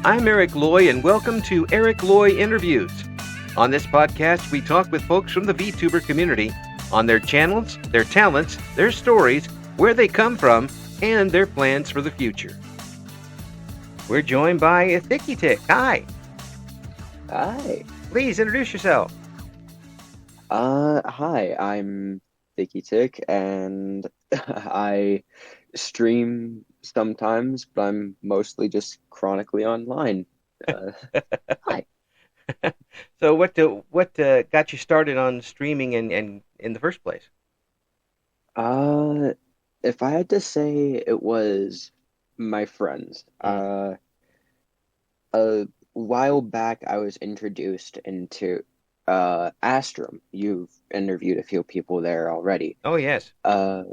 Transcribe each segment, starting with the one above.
I'm Eric Loy, and welcome to Loy Interviews. On this podcast, we talk with folks from the VTuber community on their channels, their talents, their stories, where they come from, and their plans for the future. We're joined by ThiccyTik. Hi. Hi. Please introduce yourself. Hi, I'm ThiccyTik, and I stream sometimes, but I'm mostly just chronically online. Uh, Hi. So what got you started on streaming and in the first place? Uh, if I had to say, it was my friends. Mm. A while back, I was introduced into Astrum. You've interviewed a few people there already. Oh, yes. Uh,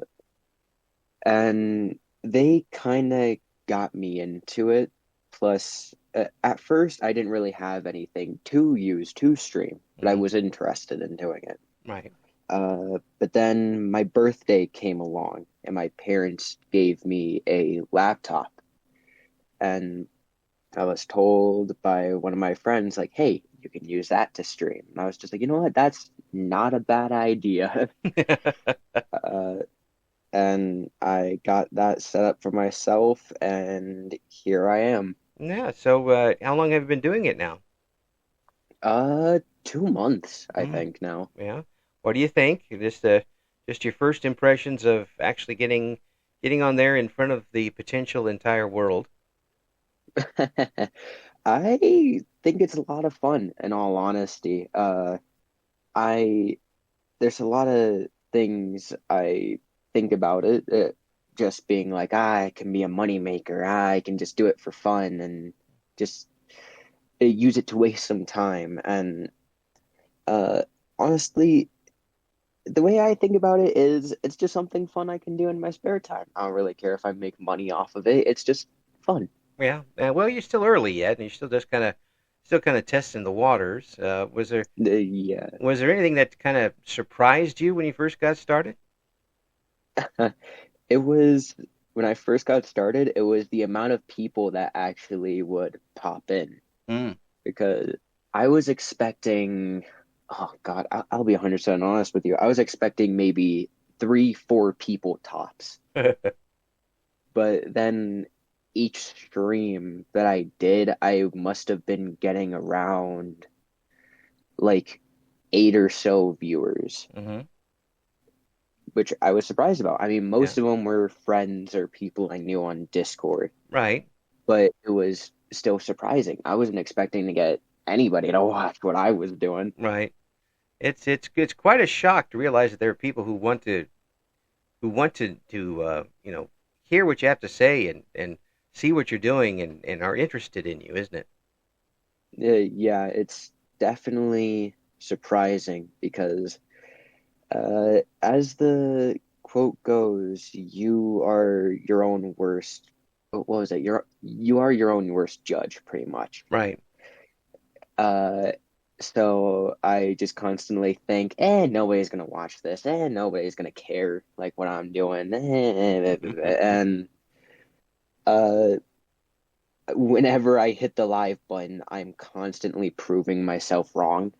and they kind of got me into it. Plus, at first, I didn't really have anything to use to stream, but I Hmm. was interested in doing it. Right. But then my birthday came along, and my parents gave me a laptop, and I was told by one of my friends, like, hey, you can use that to stream. And I was just like, you know what? That's not a bad idea. Uh, and I got that set up for myself, and here I am. Yeah. So how long have you been doing it now? 2 months, I Mm. think now. Yeah. What do you think? Just your first impressions of actually getting on there in front of the potential entire world. I think it's a lot of fun, in all honesty. I There's a lot of things I think about it, just being like, I can be a money maker. I can just do it for fun and just use it to waste some time. And uh, honestly, the way I think about it is it's just something fun I can do in my spare time. I don't really care if I make money off of it. It's just fun. Yeah. Well, you're still early yet, and you're still just kind of testing the waters. Yeah. Was there anything that kind of surprised you when you first got started? It was when I first got started, it was the amount of people that actually would pop in Mm. because I was expecting, oh God, I'll be 100% honest with you. I was expecting maybe three, four people tops. But then each stream that I did, I must have been getting around like eight or so viewers, Hmm. which I was surprised about. I mean, Yeah. most of them were friends or people I knew on Discord, Right. but it was still surprising. I wasn't expecting to get anybody to watch what I was doing. Right. It's quite a shock to realize that there are people who want to hear what you have to say and see what you're doing and are interested in you, isn't it? Yeah, it's definitely surprising because, as the quote goes, you are your own worst. What was it? You are your own worst judge, pretty much. Right. Uh, so I just constantly think, nobody's gonna watch this, nobody's gonna care like what I'm doing, and uh, whenever I hit the live button, I'm constantly proving myself wrong.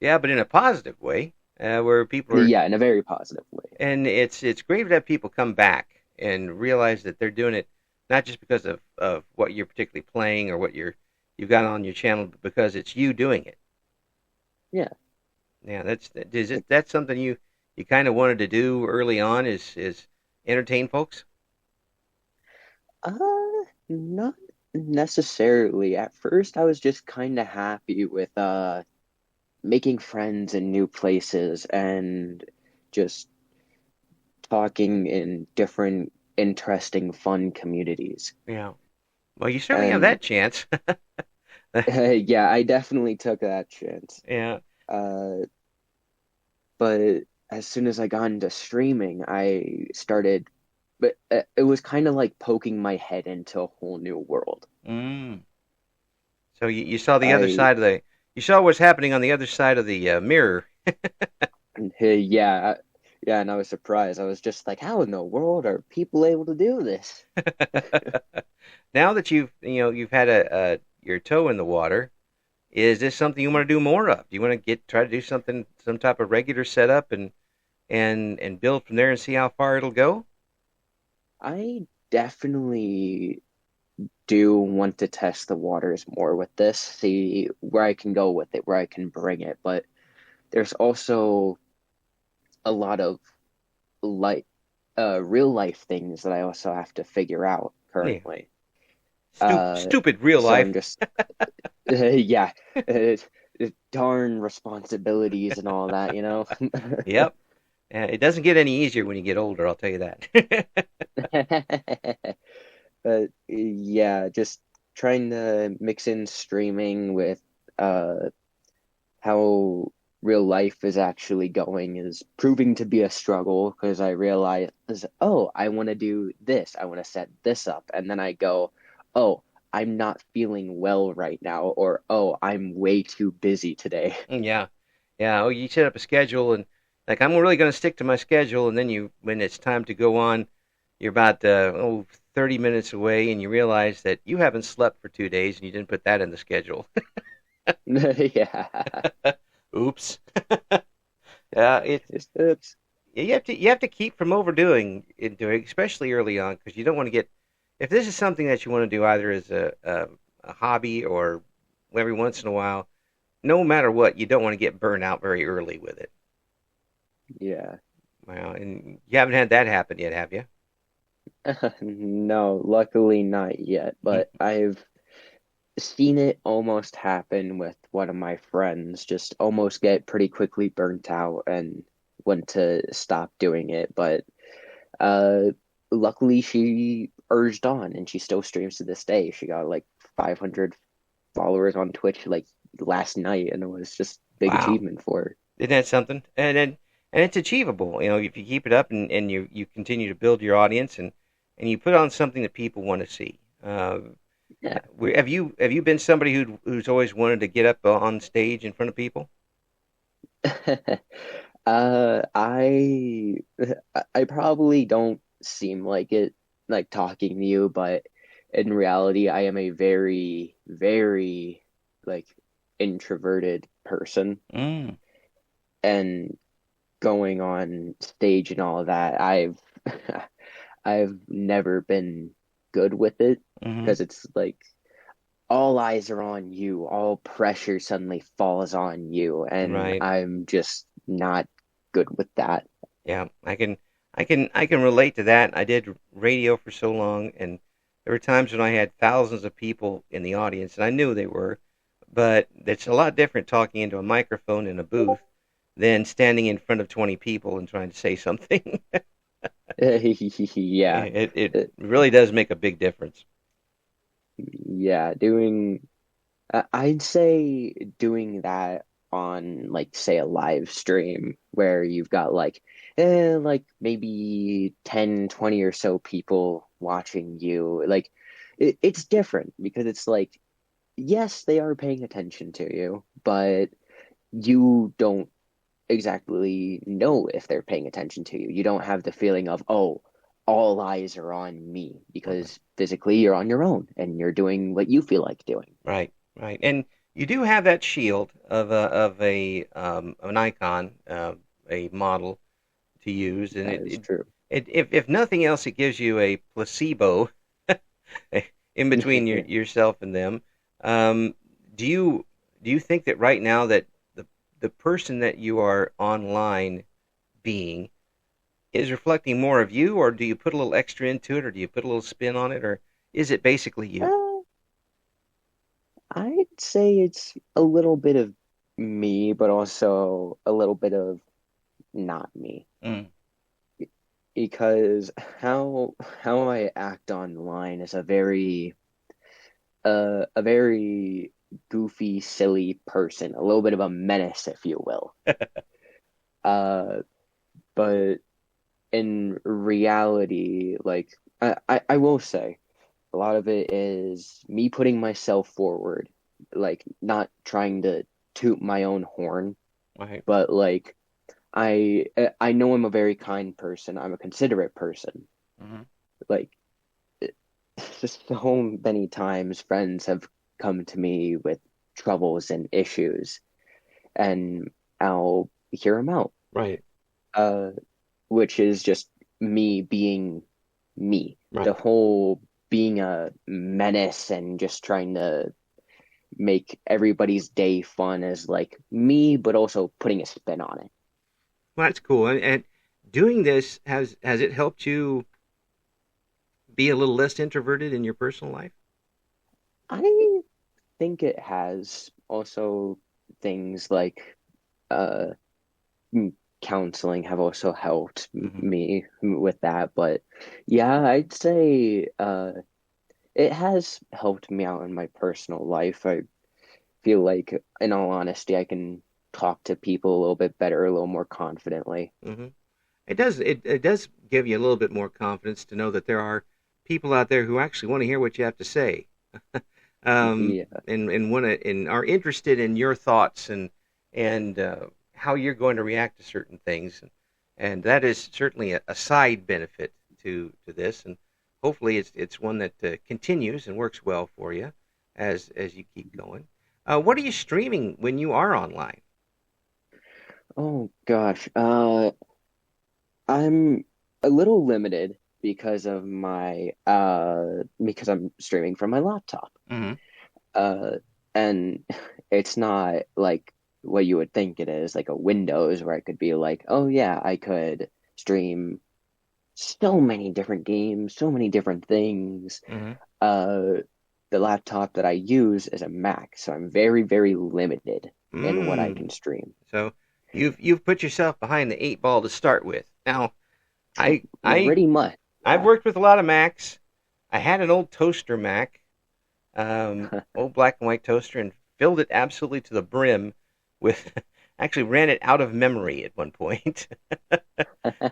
Yeah, but in a positive way, where people are, Yeah, in a very positive way. and it's great to have people come back and realize that they're doing it not just because of what you're particularly playing or what you've got on your channel, but because it's you doing it. Yeah. Yeah, that's something you kind of wanted to do early on is entertain folks. Not necessarily. At first, I was just kind of happy with making friends in new places and just talking in different interesting fun communities. Yeah. Well, you certainly have And that chance. yeah, I definitely took that chance. Yeah. Uh, but as soon as I got into streaming, I started, but it was kind of like poking my head into a whole new world. Mm. So you saw the other I, side of you saw what's happening on the other side of the mirror. yeah, Yeah, and I was surprised. I was just like, how in the world are people able to do this? Now that you've had a your toe in the water, is this something you want to do more of? Do you want to try to do something, some type of regular setup, and build from there and see how far it'll go? I definitely do want to test the waters more with this, see where I can go with it, where I can bring it. But there's also a lot of like real life things that I also have to figure out Yeah, currently. Uh, stupid real so life. I'm just yeah, uh, darn responsibilities and all that, you know. Yep. It doesn't get any easier when you get older, I'll tell you that. But yeah, just trying to mix in streaming with uh how real life is actually going is proving to be a struggle because I realize, oh, I want to do this, I want to set this up, and then I go, oh, I'm not feeling well right now, or oh, I'm way too busy today. Yeah. Yeah. Oh, you set up a schedule and like I'm really going to stick to my schedule, and then when it's time to go on, you're about 30 minutes away, and you realize that you haven't slept for 2 days, and you didn't put that in the schedule. Yeah. Oops. Yeah, it's Just oops. you have to keep from overdoing doing, especially early on, because you don't want to get. If this is something that you want to do either as a hobby or every once in a while, no matter what, you don't want to get burned out very early with it. Yeah. Well, and you haven't had that happen yet, have you? No, luckily not yet, but I've seen it almost happen with one of my friends, just almost get pretty quickly burnt out and want to stop doing it. But uh, luckily she urged on and she still streams to this day. She got like 500 followers on Twitch like last night, and it was just big Wow, achievement for her. isn't that something? And it's achievable. If you keep it up and you continue to build your audience and you put on something that people want to see. Yeah. Have you been somebody who's always wanted to get up on stage in front of people? I I probably don't seem like it, like talking to you, but in reality, I am a very, very like introverted person, Mm. and going on stage and all of that, I've never been good with it Hmm. because it's like all eyes are on you, all pressure suddenly falls on you, and Right. I'm just not good with that. Yeah, I can relate to that. I did radio for so long, and there were times when I had thousands of people in the audience, and I knew they were, but it's a lot different talking into a microphone in a booth than standing in front of 20 people and trying to say something. Yeah. It Uh, really does make a big difference. yeah, doing I'd say doing that on like say a live stream where you've got like maybe 10, 20 or so people watching you. Like it's different because it's like yes, they are paying attention to you, but you don't exactly know if they're paying attention to you. You don't have the feeling of, oh, all eyes are on me because physically you're on your own and you're doing what you feel like doing. Right, right. And you do have that shield of an icon, a model to use, and That is true. if nothing else, it gives you a placebo in between yourself and them. Um, do you think that right now that the person that you are online being is reflecting more of you, or do you put a little extra into it, or do you put a little spin on it, or is it basically you? Uh, I'd say it's a little bit of me, but also a little bit of not me. Mm, Because how I act online is a very goofy, silly person, a little bit of a menace, if you will. Uh, but in reality, like I will say, a lot of it is me putting myself forward, like not trying to toot my own horn, right. but like I know I'm a very kind person. I'm a considerate person. Hmm. Like so many times friends have come to me with troubles and issues, and I'll hear them out. Right. Uh, which is just me being me. The Right. whole being a menace and just trying to make everybody's day fun is like me, but also putting a spin on it. Well, that's cool. And doing this has it helped you be a little less introverted in your personal life? I think it has also things like uh counseling have also helped Hmm. me with that. But yeah, I'd say it has helped me out in my personal life. I feel like, in all honesty, I can talk to people a little bit better, a little more confidently. Hmm. It does give you a little bit more confidence to know that there are people out there who actually want to hear what you have to say, Yeah, and want to and are interested in your thoughts and how you're going to react to certain things, and that is certainly a side benefit to this, and hopefully it's one that continues and works well for you as you keep going. What are you streaming when you are online? oh gosh, I'm a little limited because I'm streaming from my laptop. Hmm. Uh, and it's not like what you would think it is, like a Windows where I could be like, oh yeah, I could stream so many different games, so many different things. Hmm. Uh, the laptop that I use is a Mac, so I'm very, very limited in what I Mm. can stream. So you've put yourself behind the eight ball to start with. Now, I Pretty much, I've yeah. worked with a lot of Macs. I had an old toaster Mac, old black and white toaster, and filled it absolutely to the brim with. Actually, ran it out of memory at one point.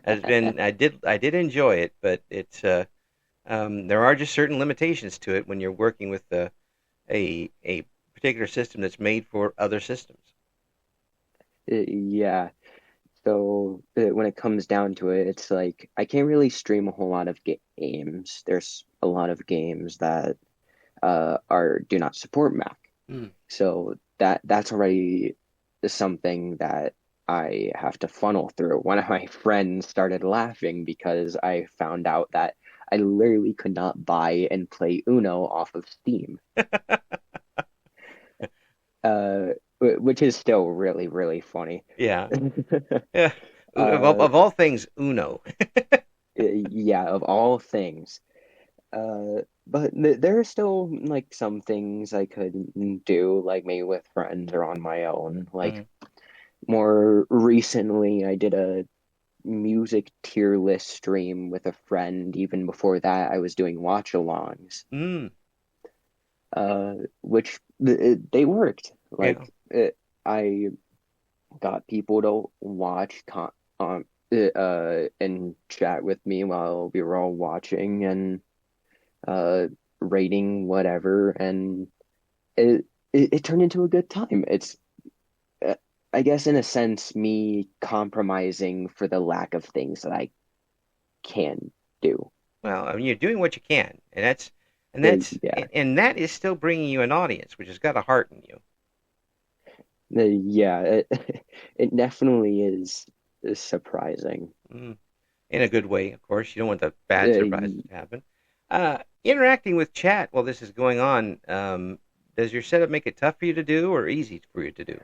Has been I did enjoy it, but it's there are just certain limitations to it when you're working with a particular system that's made for other systems. Yeah. So when it comes down to it, it's like I can't really stream a whole lot of games. There's a lot of games that are do not support Mac. Mm. So that's already something that I have to funnel through. One of my friends started laughing because I found out that I literally could not buy and play Uno off of Steam, uh, which is still really, really funny. Yeah. Yeah. Uh, Of all things, Uno. yeah, of all things. But there are still like some things I could do, like maybe with friends or on my own. Like Mm. more recently, I did a music tier list stream with a friend. Even before that, I was doing watch-alongs, Mm. which they worked. Yeah. I got people to watch and chat with me while we were all watching and uh, rating whatever, and it turned into a good time. It's uh, I guess in a sense me compromising for the lack of things that I can do. Well, I mean, you're doing what you can, Yeah, and that is still bringing you an audience, which has got a heart in you. yeah, it definitely is surprising. Mm. In a good way, of course. You don't want the bad surprises Uh, to happen. Interacting with chat while this is going on, does your setup make it tough for you to do or easy for you to do?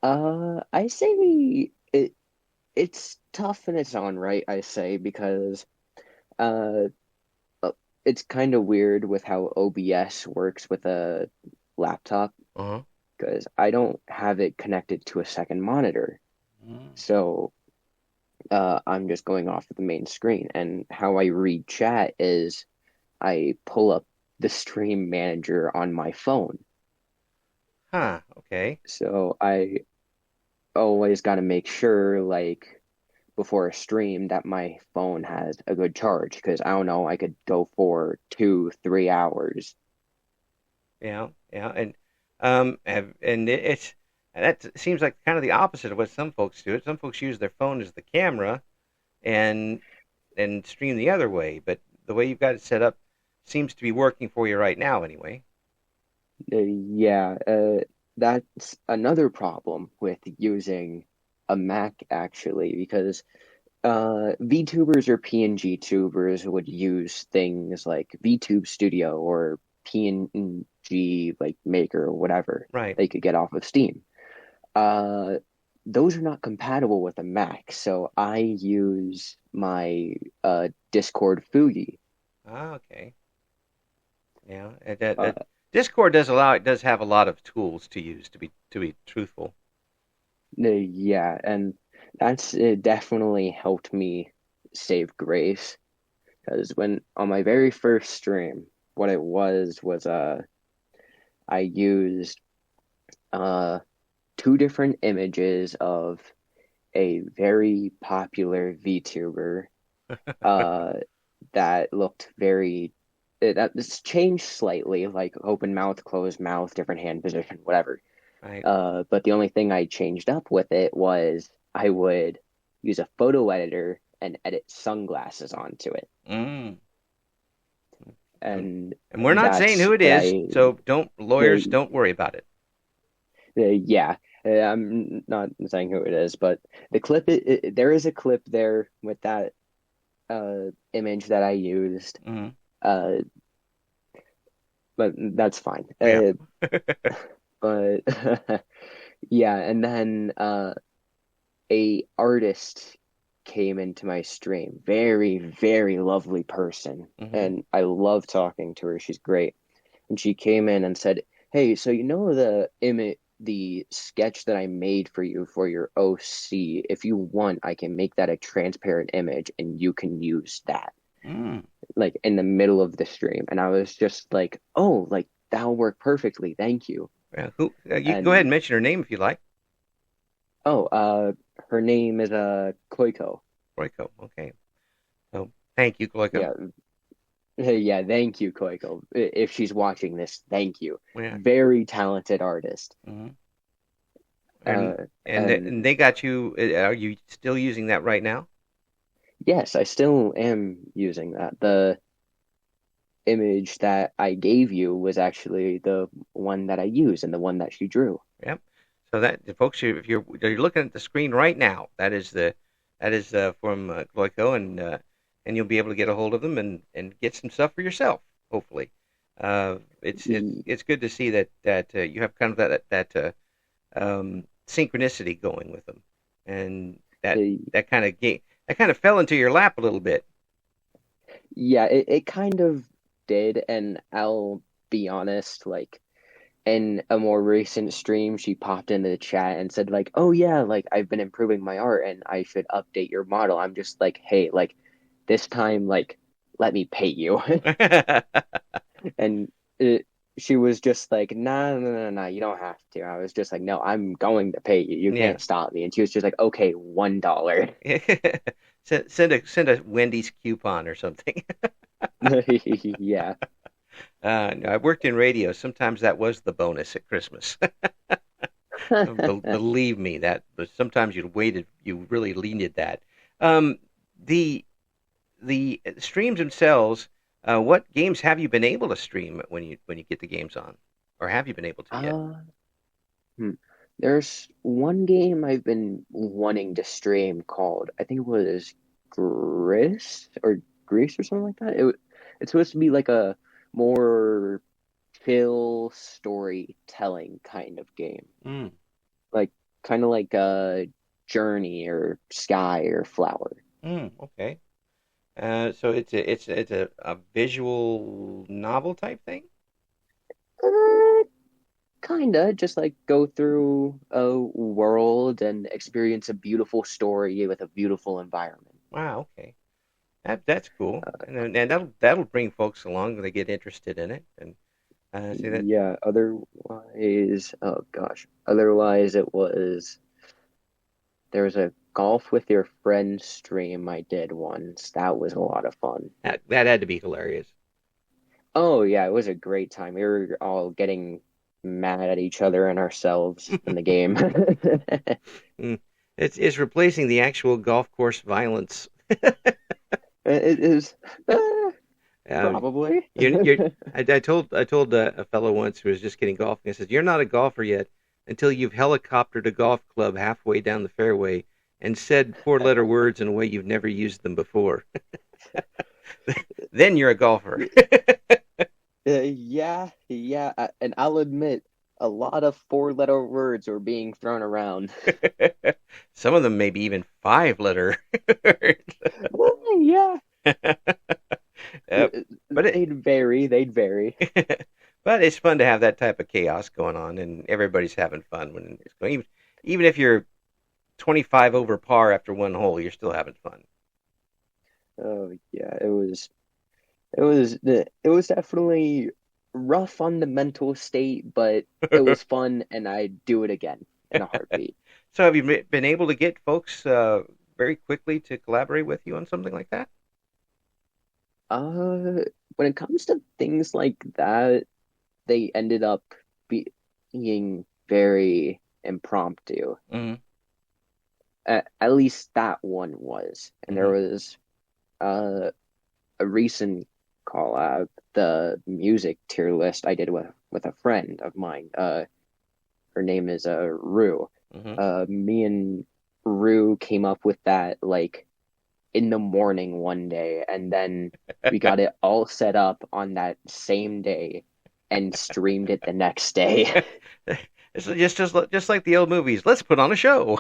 I say it's tough in its own right, I say, because uh, it's kind of weird with how OBS works with a laptop Uh-huh. because I don't have it connected to a second monitor. Mm. So I'm just going off of the main screen. And how I read chat is I pull up the stream manager on my phone. Huh. Okay. So I always got to make sure, like, before a stream, that my phone has a good charge because I don't know, I could go for 2, 3 hours. Yeah. Yeah. And it's that seems like kind of the opposite of what some folks do. Some folks use their phone as the camera and stream the other way. But the way you've got it set up seems to be working for you right now, anyway. Yeah, that's another problem with using a Mac actually, because VTubers or PNG tubers would use things like VTube Studio or PNG like Maker or whatever Right. they could get off of Steam. Uh, those are not compatible with a Mac, so I use my Discord Fuji. Ah, okay. Yeah. Uh, Discord does have a lot of tools to use to be truthful. yeah, and that's it definitely helped me save grace because when on my very first stream, what it was I used uh two different images of a very popular VTuber uh that looked very that this changed slightly, like open mouth, closed mouth, different hand position, whatever. Right. But the only thing I changed up with it was I would use a photo editor and edit sunglasses onto it. Mm. And, And and we're not saying that's who it what is, so lawyers the, don't worry about it. yeah, I'm not saying who it is, but the clip, there is a clip there with that image that I used. Hmm. Uh, but that's fine. Yeah. But yeah, and then a artist came into my stream. Very, very lovely person. Hmm. And I love talking to her. She's great. And she came in and said, "Hey, so you know the sketch that I made for you for your OC, if you want, I can make that a transparent image and you can use that." Mm. Like in the middle of the stream. And I was just like, "Oh, like that'll work perfectly. Thank you." Yeah, who? You can go ahead And and mention her name if you like. oh, her name is Koiko. Royko. Okay. So thank you, Gloiko. Yeah, yeah, thank you, Koiko. If she's watching this, thank you. Yeah. Very talented artist. Hmm. And Uh, and and they got you. Are you still using that right now? yes, I still am using that. The image that I gave you was actually the one that I used and the one that she drew. Yep. So that folks, if you're looking at the screen right now, that is from Gloiko, and you'll be able to get a hold of them and get some stuff for yourself. Hopefully, it's good to see that you have kind of synchronicity going with them, and Uh, that kind of fell into your lap a little bit. yeah, it kind of did, and I'll be honest, like in a more recent stream, she popped into the chat and said like, "Oh yeah, like I've been improving my art and I should update your model." I'm just like, "Hey, like this time, like let me pay you." And she was just like, "Nah, no, no, no, no, you don't have to." I was just like, "No, I'm going to pay you. You Yeah. can't stop me." And she was just like, "Okay, $1." Send a Wendy's coupon or something. Yeah. No, I worked in radio. Sometimes that was the bonus at Christmas. Believe me, that but sometimes you really needed that. Um, the streams themselves. What games have you been able to stream when you get the games on, or have you been able to yet? Uh, hmm. There's one game I've been wanting to stream called, I think it was Gris or Greece or something like that. It's supposed to be like a more chill storytelling kind of game. Mm, Like kind of like a Journey or Sky or Flower. okay. So it's a visual novel type thing. Uh, Kinda just like go through a world and experience a beautiful story with a beautiful environment. Wow. Okay. That's cool, and that'll bring folks along when they get interested in it, and see that. Yeah, otherwise, oh gosh. Otherwise, there was a golf with your friends stream I did once. That was a lot of fun. That had to be hilarious. Oh, yeah, it was a great time. We were all getting mad at each other and ourselves in the game. Mm. It's replacing the actual golf course violence. It is Um, probably. you're, I told a fellow once who was just getting golfing. I said, "You're not a golfer yet until you've helicoptered a golf club halfway down the fairway and said four-letter words in a way you've never used them before. Then you're a golfer." And I'll admit, a lot of four-letter words are being thrown around. Some of them maybe even five-letter words. Yeah, Uh, but it, they'd vary. They'd vary. but it's fun to have that type of chaos going on, and everybody's having fun when it's going. Even if you're 25 over par after one hole, you're still having fun. Oh yeah, it was definitely rough on the mental state, but it was fun, and I'd do it again in a heartbeat. So have you been able to get folks very quickly to collaborate with you on something like that? Uh, when it comes to things like that, they ended up being very impromptu. Hmm. At least that one was. And there Hmm. was uh, a recent collab, the music tier list I did with a friend of mine. Her name is Rue. Hmm. Me and Rue came up with that like in the morning one day, and then we got it all set up on that same day and streamed it the next day. It's just like the old movies. Let's put on a show.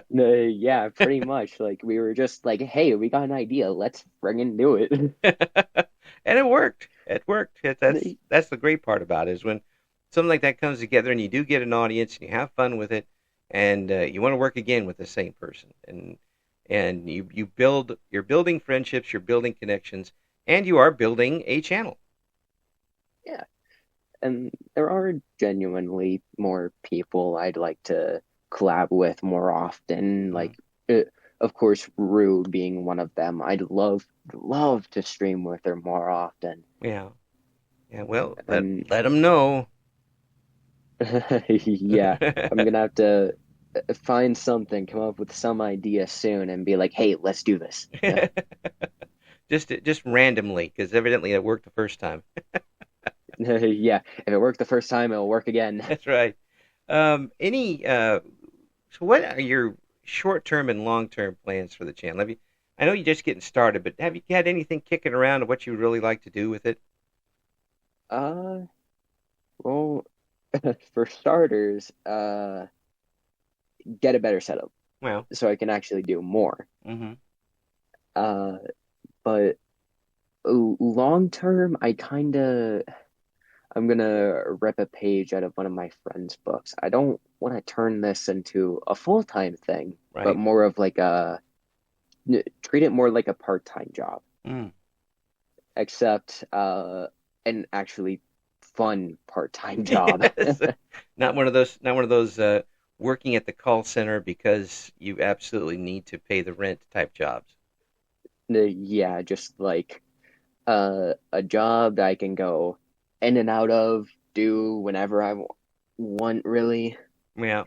Yeah, pretty much. Like we were just like, hey, we got an idea. Let's friggin' do it. And it worked. It worked. That's the great part about it is when something like that comes together and you do get an audience and you have fun with it and you want to work again with the same person and you're building friendships, you're building connections, and you are building a channel. Yeah, and there are genuinely more people I'd like to collab with more often. Mm. Like, of course, Rue being one of them. I'd love to stream with her more often. Yeah. Yeah. Well, And let them know. yeah, I'm gonna have to find something, come up with some idea soon, and be like, hey, let's do this. Just randomly, because evidently it worked the first time. Yeah, if it worked the first time, it'll work again. That's right. Any so what are your short-term and long-term plans for the channel? I know you're just getting started, but have you had anything kicking around of what you would really like to do with it? Uh, well, for starters, get a better setup Well, so I can actually do more. mm-hmm. Uh, but long term, I'm gonna rip a page out of one of my friend's books. I don't want to turn this into a full-time thing, but Right. more of like treat it more like a part-time job, Mm. except an actually fun part-time job. Yes. Not one of those working at the call center because you absolutely need to pay the rent type jobs. Yeah, just like a job that I can go in and out of, do whenever I want, really. Yeah.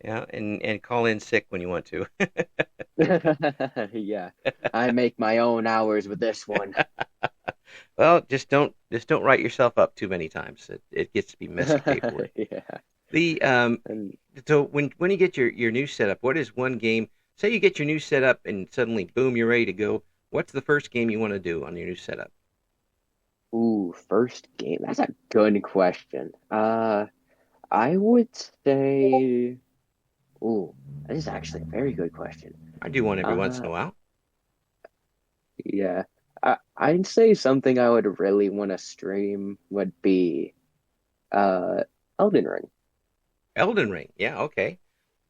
Yeah, and call in sick when you want to. Yeah, I make my own hours with this one. Well, just don't write yourself up too many times. It gets to be messy paperwork. Yeah, The and so when you get your new setup, what is one game? Say you get your new setup and suddenly boom, you're ready to go. What's the first game you want to do on your new setup? ooh, first game. That's a good question. I would say, ooh, that is actually a very good question. I do one every once in Uh, a while. yeah, I'd say something I would really want to stream would be uh Elden Ring. Elden Ring. Yeah, okay.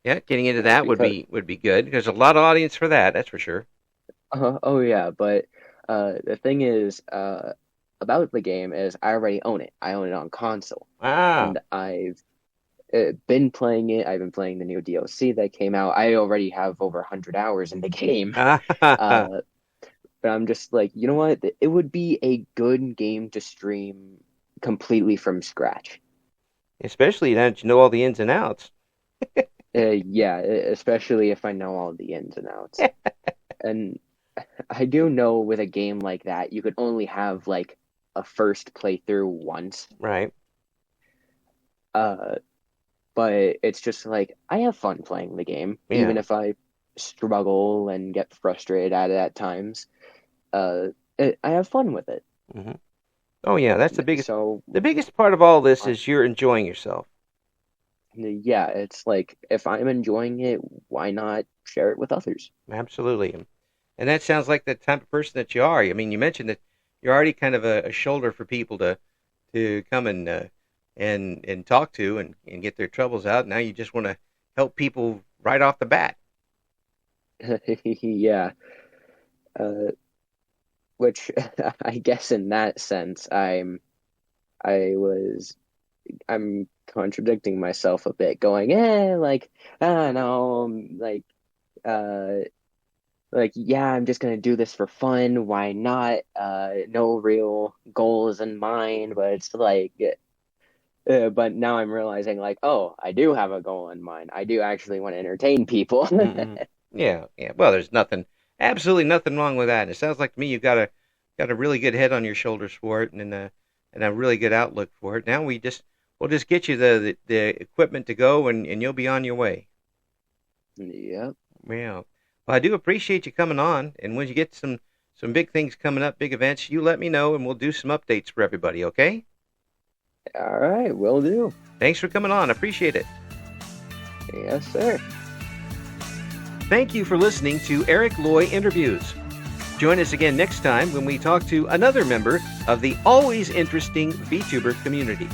Yeah, getting into that would Because be good. There's a lot of audience for that, that's for sure. oh yeah, but the thing is about the game is I already own it. I own it on console, Ah. and I've been playing it. I've been playing the new DLC that came out. I already have over 100 hours in the game. Uh, but I'm just like, you know what? It would be a good game to stream completely from scratch. Especially now that you know all the ins and outs. Yeah, especially if I know all the ins and outs. And I do know with a game like that, you could only have like a first playthrough once. Right. Uh, but it's just like I have fun playing the game, Yeah. even if I struggle and get frustrated at it at times. Uh, I have fun with it. Hmm. Oh yeah, that's So the biggest part of all this I, is you're enjoying yourself. yeah, it's like if I'm enjoying it, why not share it with others? Absolutely. And that sounds like the type of person that you are. I mean, you mentioned that you're already kind of a shoulder for people to come and talk to and get their troubles out. Now you just want to help people right off the bat. Yeah. Uh, which I guess in that sense, I was I'm contradicting myself a bit, going, like, I don't know, uh, yeah, I'm just gonna do this for fun. Why not? No real goals in mind, but it's like, but now I'm realizing, like, oh, I do have a goal in mind. I do actually want to entertain people. Mm-mm. Yeah, yeah. Well, there's absolutely nothing wrong with that. And it sounds like to me you've got a really good head on your shoulders for it, and a really good outlook for it. Now we'll just get you the equipment to go, and you'll be on your way. Yep. Yeah. Well, I do appreciate you coming on, and when you get some big things coming up, big events, you let me know, and we'll do some updates for everybody. Okay? All right, will do. Thanks for coming on. I appreciate it. Yes, sir. Thank you for listening to Eric Loy Interviews. Join us again next time when we talk to another member of the always interesting VTuber community.